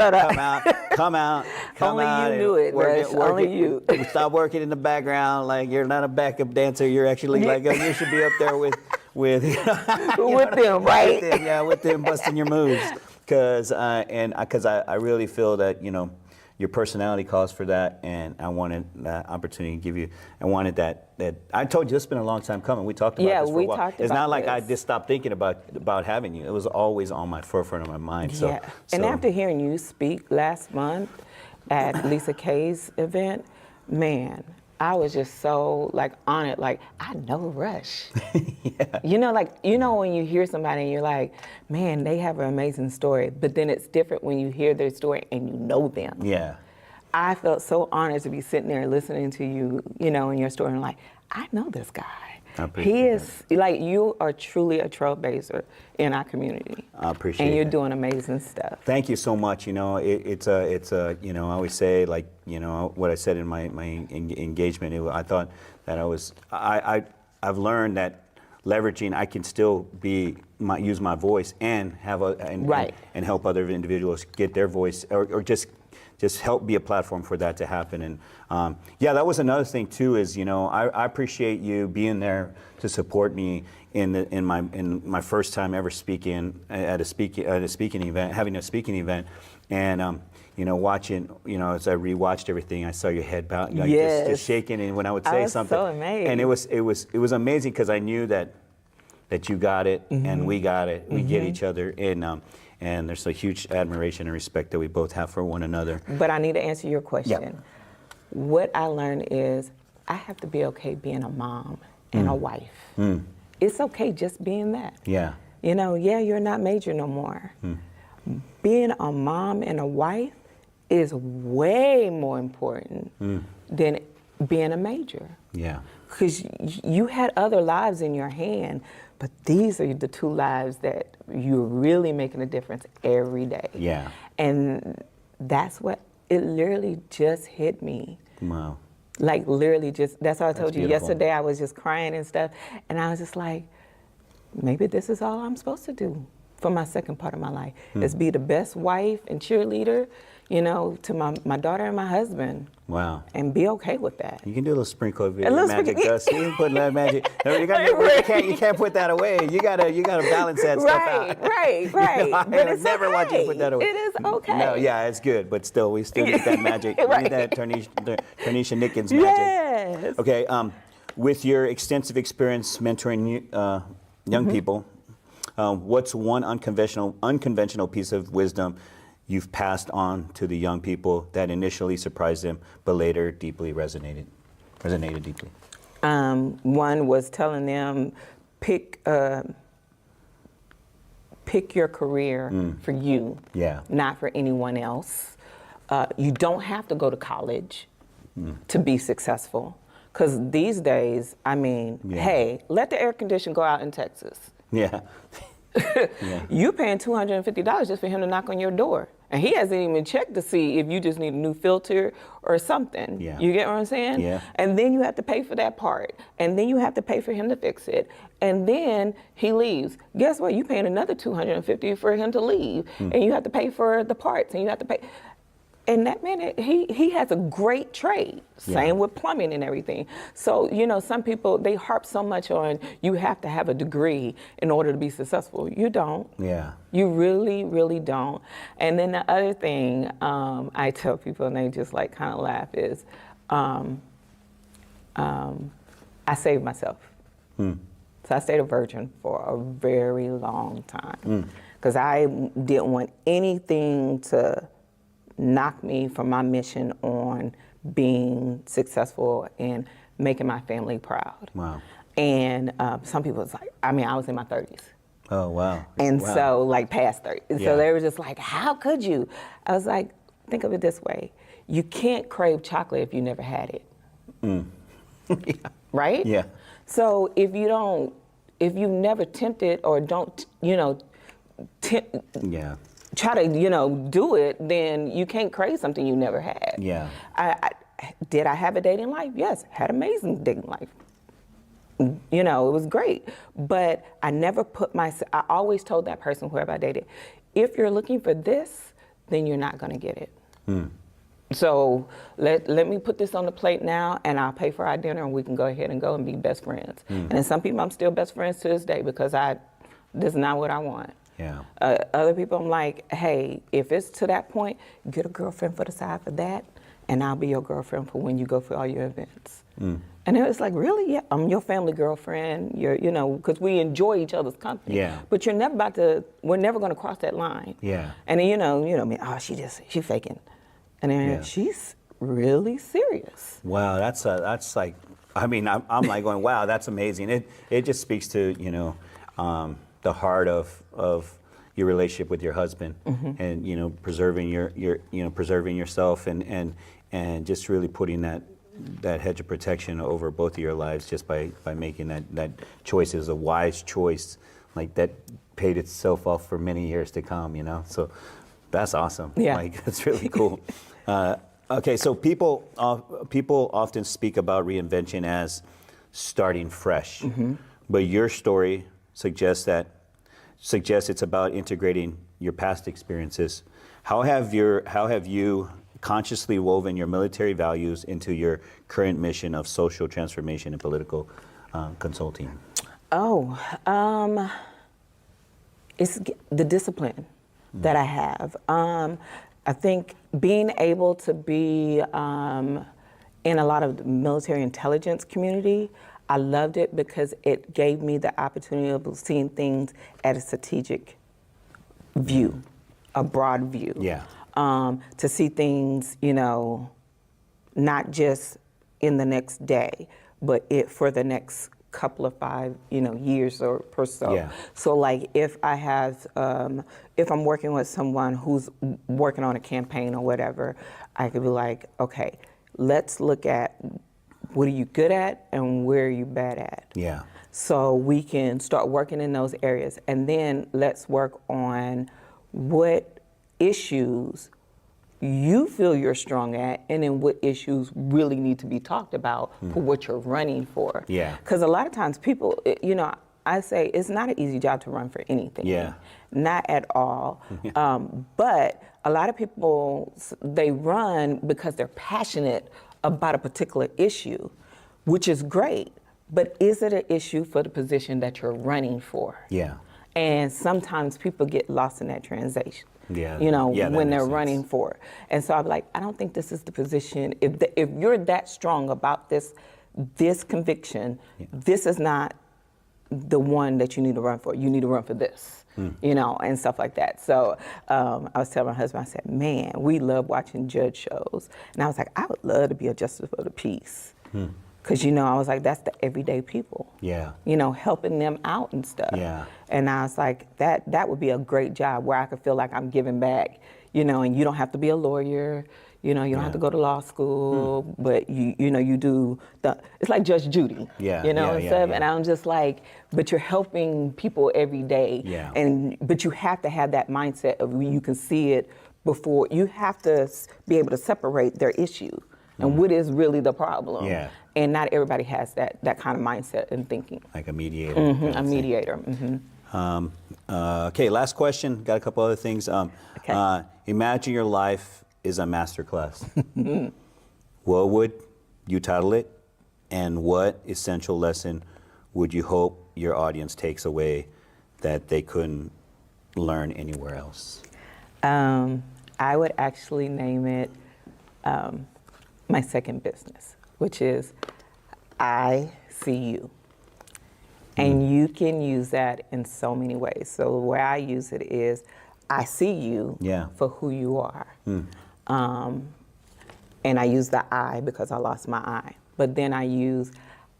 S2: Only you knew it, Rush. Only you.
S1: Stop working in the background like you're not a backup dancer. You're actually like you should be up there with
S2: with them, right?
S1: with them busting your moves. Because I really feel that, you know, your personality calls for that, and I wanted that opportunity to give you. I wanted that. I told you it's been a long time coming. We talked about this for a while.
S2: talked
S1: It's
S2: about
S1: not like
S2: this.
S1: I just stopped thinking about having you. It was always on my forefront of my mind. So,
S2: Yeah. And after hearing you speak last month at Lisa Kay's event, man, I was just so like honored. Like, I know Rush.
S1: yeah.
S2: You know, like, you know, when you hear somebody and you're like, man, they have an amazing story. But then it's different when you hear their story and you know them.
S1: Yeah.
S2: I felt so honored to be sitting there listening to you, you know, in your story, and like, I know this guy.
S1: I appreciate
S2: He is, like, you are truly a trailblazer in our community.
S1: I appreciate
S2: And you're
S1: that.
S2: doing amazing stuff.
S1: Thank you so much. You know, it's a, you know, I always say, like, you know, what I said in my engagement, I thought that I've learned that leveraging, I can still use my voice and have
S2: Right.
S1: and help other individuals get their voice, or just just help be a platform for that to happen. And yeah, that was another thing too. Is I appreciate you being there to support me in my first time ever speaking at a speaking event, having a speaking event, and watching, as I rewatched everything, I saw your head bow,
S2: Yes.
S1: just shaking, and when I would
S2: I
S1: say
S2: was
S1: something,
S2: so amazed.
S1: and it was amazing because I knew that you got it, and we got it, we get each other, and there's a huge admiration and respect that we both have for one another.
S2: But I need to answer your question.
S1: Yeah.
S2: What I learned is I have to be okay being a mom and a wife. It's okay just being that.
S1: Yeah.
S2: You're not major no more. Being a mom and a wife is way more important than being a major.
S1: Yeah.
S2: Because you had other lives in your hand, but these are the two lives that you're really making a difference every day.
S1: Yeah.
S2: And that's what, it literally just hit me.
S1: Wow.
S2: Like literally just, that's why I told you
S1: beautiful.
S2: yesterday I was just crying and stuff. And I was just like, maybe this is all I'm supposed to do for my second part of my life, is be the best wife and cheerleader, to my daughter and my husband.
S1: Wow.
S2: And be okay with that.
S1: You can do a little sprinkle of your
S2: little
S1: magic
S2: sprinkle-
S1: dust. You can put a little magic. No, you can't put that away. You gotta balance that stuff out.
S2: Right.
S1: I
S2: But
S1: would
S2: it's
S1: never want you to put that away.
S2: It is okay.
S1: No, yeah, it's good, but still, we still need that magic. We
S2: Right.
S1: need that Tarnesha Nickens magic.
S2: Yes.
S1: Okay, with your extensive experience mentoring young people, what's one unconventional piece of wisdom you've passed on to the young people that initially surprised them, but later deeply resonated deeply?
S2: One was telling them, pick your career for you,
S1: Yeah.
S2: not for anyone else. You don't have to go to college to be successful. Because these days, hey, let the air condition go out in Texas.
S1: Yeah.
S2: You're paying $250 just for him to knock on your door. And he hasn't even checked to see if you just need a new filter or something.
S1: Yeah.
S2: You get what I'm saying?
S1: Yeah.
S2: And then you have to pay for that part. And then you have to pay for him to fix it. And then he leaves. Guess what? You're paying another $250 for him to leave. And you have to pay for the parts. And you have to pay. And that man, he has a great trade. Same with plumbing and everything. So, some people, they harp so much on you have to have a degree in order to be successful. You don't.
S1: Yeah.
S2: You really, really don't. And then the other thing I tell people, and they just kind of laugh, is I saved myself. So I stayed a virgin for a very long time because I didn't want anything to knock me from my mission on being successful and making my family proud.
S1: Wow.
S2: And some people was like, I was in my 30s.
S1: Oh, wow.
S2: And
S1: Wow.
S2: so past 30.
S1: Yeah.
S2: So they were just like, how could you? I was like, think of it this way. You can't crave chocolate if you never had it.
S1: Yeah.
S2: Right?
S1: Yeah.
S2: So if you never tempted or don't,
S1: Yeah.
S2: try to, do it, then you can't crave something you never had.
S1: Yeah.
S2: Did I have a dating life? Yes, had amazing dating life. It was great. But I never I always told that person, whoever I dated, if you're looking for this, then you're not gonna get it. So let me put this on the plate now, and I'll pay for our dinner, and we can go ahead and go and be best friends. And then some people, I'm still best friends to this day because this is not what I want.
S1: Yeah.
S2: Other people, I'm like, hey, if it's to that point, get a girlfriend for the side for that, and I'll be your girlfriend for when you go for all your events. And it was like, really? Yeah, I'm your family girlfriend. Because we enjoy each other's company.
S1: Yeah.
S2: But we're never going to cross that line.
S1: Yeah.
S2: And then, she faking. And then she's really serious.
S1: Wow, that's like, I'm like going, wow, that's amazing. It just speaks to, the heart of your relationship with your husband, and preserving preserving yourself, and just really putting that hedge of protection over both of your lives just by making that choice. Is a wise choice, like that paid itself off for many years to come. So that's awesome.
S2: Yeah.
S1: That's really cool. Okay, so people often speak about reinvention as starting fresh, but your story suggests it's about integrating your past experiences. How have you consciously woven your military values into your current mission of social transformation and political consulting?
S2: Oh, it's the discipline that I have. I think being able to be in a lot of the military intelligence community, I loved it because it gave me the opportunity of seeing things at a strategic view, a broad view.
S1: Yeah.
S2: To see things, not just in the next day, but for the next couple of 5, years or so.
S1: Yeah.
S2: So like if I have, if I'm working with someone who's working on a campaign or whatever, I could be like, okay, let's look at what are you good at and where are you bad at?
S1: Yeah.
S2: So we can start working in those areas, and then let's work on what issues you feel you're strong at, and then what issues really need to be talked about for what you're running for.
S1: Yeah.
S2: Because a lot of times people, I say it's not an easy job to run for anything.
S1: Yeah.
S2: Not at all. But a lot of people, they run because they're passionate about a particular issue, which is great. But is it an issue for the position that you're running for?
S1: Yeah.
S2: And sometimes people get lost in that translation.
S1: Yeah.
S2: When they're
S1: makes
S2: running
S1: sense.
S2: for it. And so I'm like, I don't think this is the position. If you're that strong about this conviction, this is not the one that you need to run for. You need to run for this, and stuff like that. So I was telling my husband, I said, man, we love watching judge shows. And I was like, I would love to be a justice of the peace. Because, I was like, that's the everyday people.
S1: Yeah.
S2: Helping them out and stuff.
S1: Yeah.
S2: And I was like, that would be a great job where I could feel like I'm giving back, and you don't have to be a lawyer, you don't have to go to law school, but you do it's like Judge Judy, and stuff. And I'm just like, but you're helping people every day.
S1: Yeah.
S2: But you have to have that mindset of when you can see it before, you have to be able to separate their issue and what is really the problem.
S1: Yeah.
S2: And not everybody has that kind of mindset and thinking.
S1: Like a mediator. kind of
S2: A
S1: thing.
S2: mediator.
S1: Okay, last question. Got a couple other things.
S2: Okay.
S1: Imagine your life is a masterclass. What would you title it? And what essential lesson would you hope your audience takes away that they couldn't learn anywhere else?
S2: I would actually name it my second business, which is I see you. And you can use that in so many ways. So the way I use it is I see you for who you are. And I use the I because I lost my eye. But then I use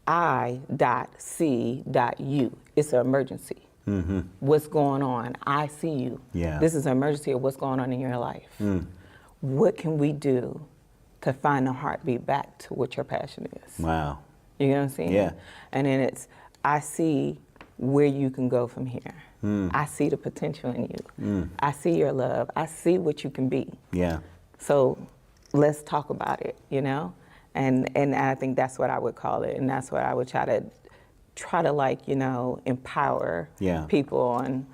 S2: I.C.U. It's an emergency. What's going on? I see you.
S1: Yeah.
S2: This is an emergency of what's going on in your life. What can we do to find the heartbeat back to what your passion is?
S1: Wow.
S2: You know what I'm saying?
S1: Yeah.
S2: And then it's, I see where you can go from here. I see the potential in you. I see your love. I see what you can be.
S1: Yeah.
S2: So let's talk about it, And I think that's what I would call it. And that's what I would try to like, empower people. And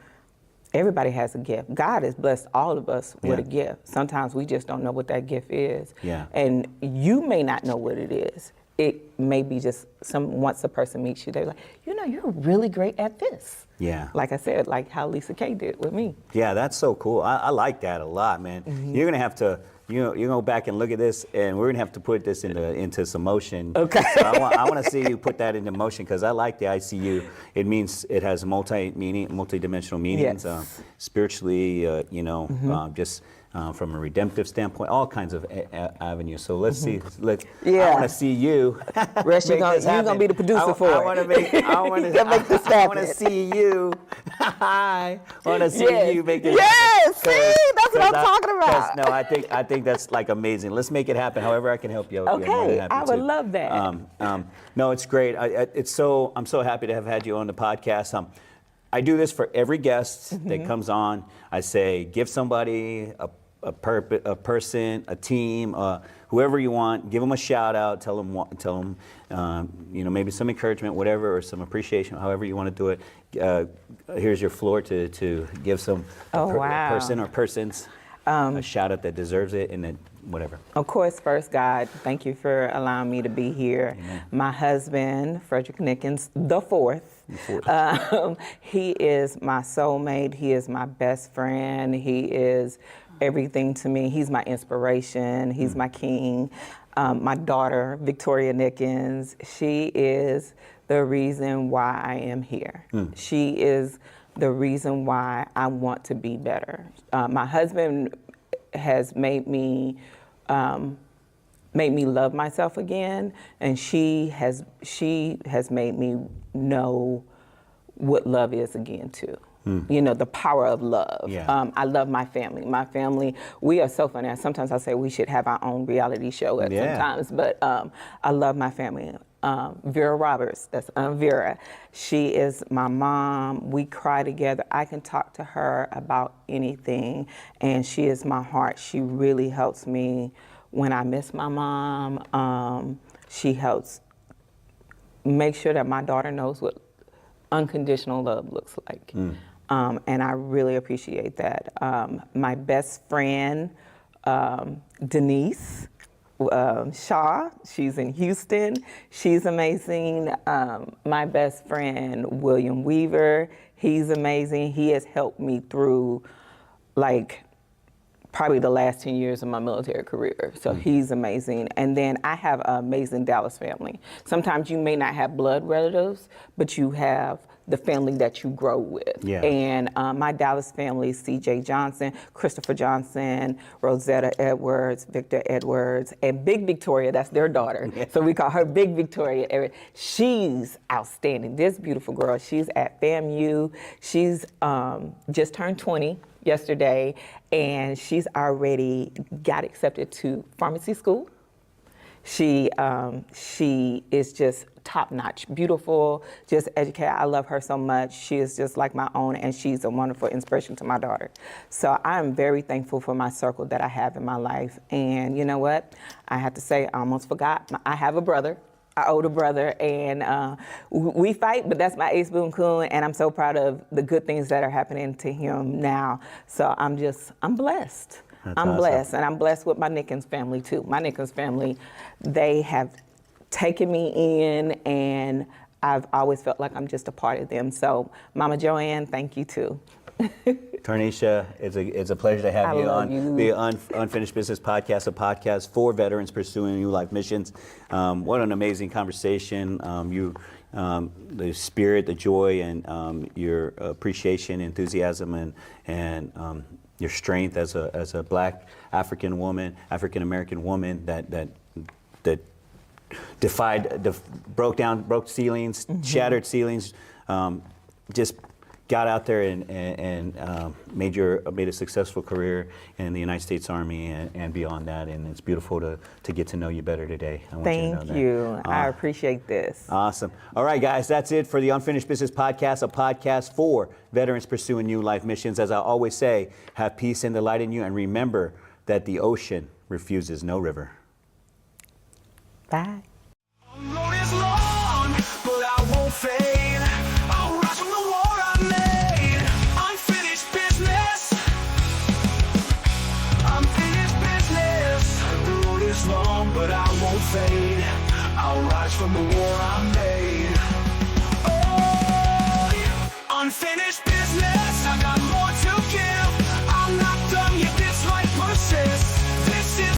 S2: everybody has a gift. God has blessed all of us with a gift. Sometimes we just don't know what that gift is.
S1: Yeah.
S2: And you may not know what it is. It may be just once a person meets you, they're like, you're really great at this.
S1: Yeah.
S2: Like I said, like how Lisa Kay did with me.
S1: Yeah, that's so cool. I like that a lot, man. You're gonna have to, you go back and look at this, and we're gonna have to put this into some motion.
S2: Okay.
S1: So I want to see you put that into motion because I like the ICU. It means it has multi-dimensional meanings,
S2: Yes.
S1: Spiritually, just. From a redemptive standpoint, all kinds of avenues. So let's see. I want to see you.
S2: Rest, you're
S1: make this
S2: gonna
S1: happen.
S2: be the producer for it.
S1: I want to make. I want
S2: You gotta make this
S1: to
S2: happen.
S1: see you. I want to see you make this.
S2: Yes,
S1: happen.
S2: see, that's what I'm talking about.
S1: No, I think that's like amazing. Let's make it happen. However, I can help you. I'll be more than
S2: Okay,
S1: happy
S2: I would
S1: to.
S2: love that.
S1: No, it's great. I'm so happy to have had you on the podcast. I do this for every guest that comes on. I say, give somebody a person, a team, whoever you want, give them a shout out, tell them, maybe some encouragement, whatever, or some appreciation, however you want to do it. Here's your floor to give some person or persons a shout out that deserves it and that whatever.
S2: Of course, first, God, thank you for allowing me to be here.
S1: Amen.
S2: My husband, Frederick Nickens, the fourth. He is my soulmate. He is my best friend. He is everything to me. He's my inspiration. He's my king. My daughter, Victoria Nickens, she is the reason why I am here. She is the reason why I want to be better. My husband has made me love myself again, and she has made me know what love is again too. You know, the power of love.
S1: Yeah.
S2: I love my family. My family, we are so funny. Sometimes I say we should have our own reality show at sometimes, but I love my family. Vera Roberts, that's Vera. She is my mom. We cry together. I can talk to her about anything, and she is my heart. She really helps me when I miss my mom. She helps make sure that my daughter knows what unconditional love looks like. And I really appreciate that. My best friend, Denise Shaw, she's in Houston. She's amazing. My best friend, William Weaver, he's amazing. He has helped me through like probably the last 10 years of my military career. So he's amazing. And then I have an amazing Dallas family. Sometimes you may not have blood relatives, but you have the family that you grow with.
S1: Yeah.
S2: And my Dallas family, C.J. Johnson, Christopher Johnson, Rosetta Edwards, Victor Edwards, and Big Victoria, that's their daughter. So we call her Big Victoria. She's outstanding. This beautiful girl, she's at FAMU. She's just turned 20 yesterday, and she's already got accepted to pharmacy school. She is just top-notch, beautiful, just educated. I love her so much. She is just like my own, and she's a wonderful inspiration to my daughter. So I am very thankful for my circle that I have in my life. And you know what? I have to say, I almost forgot. I have a brother, an older brother, and we fight, but that's my ace boom coon, and I'm so proud of the good things that are happening to him now. So I'm blessed.
S1: That's
S2: I'm
S1: awesome.
S2: blessed, and I'm blessed with my Nickens family too. My Nickens family, they have taken me in, and I've always felt like I'm just a part of them. So Mama Joanne, thank you too.
S1: Tarnesha, it's a pleasure to have you
S2: love
S1: on the Unfinished Business Podcast, a podcast for veterans pursuing new life missions. What an amazing conversation. The spirit, the joy, and your appreciation, enthusiasm, and your strength as a Black African woman, African American woman that broke ceilings, shattered ceilings, just got out there and made a successful career in the United States Army and beyond that. And it's beautiful to get to know you better today. I want you to know that.
S2: Thank you. I appreciate this.
S1: Awesome. All right, guys, that's it for the Unfinished Business Podcast, a podcast for veterans pursuing new life missions. As I always say, have peace and delight in you, and remember that the ocean refuses no river.
S2: Bye.
S3: Road is long, but I won't fade. I'll rise from the war I made. Unfinished business. Unfinished business. The road is long, but I won't fade. I'll rise from the war I made. Oh, unfinished.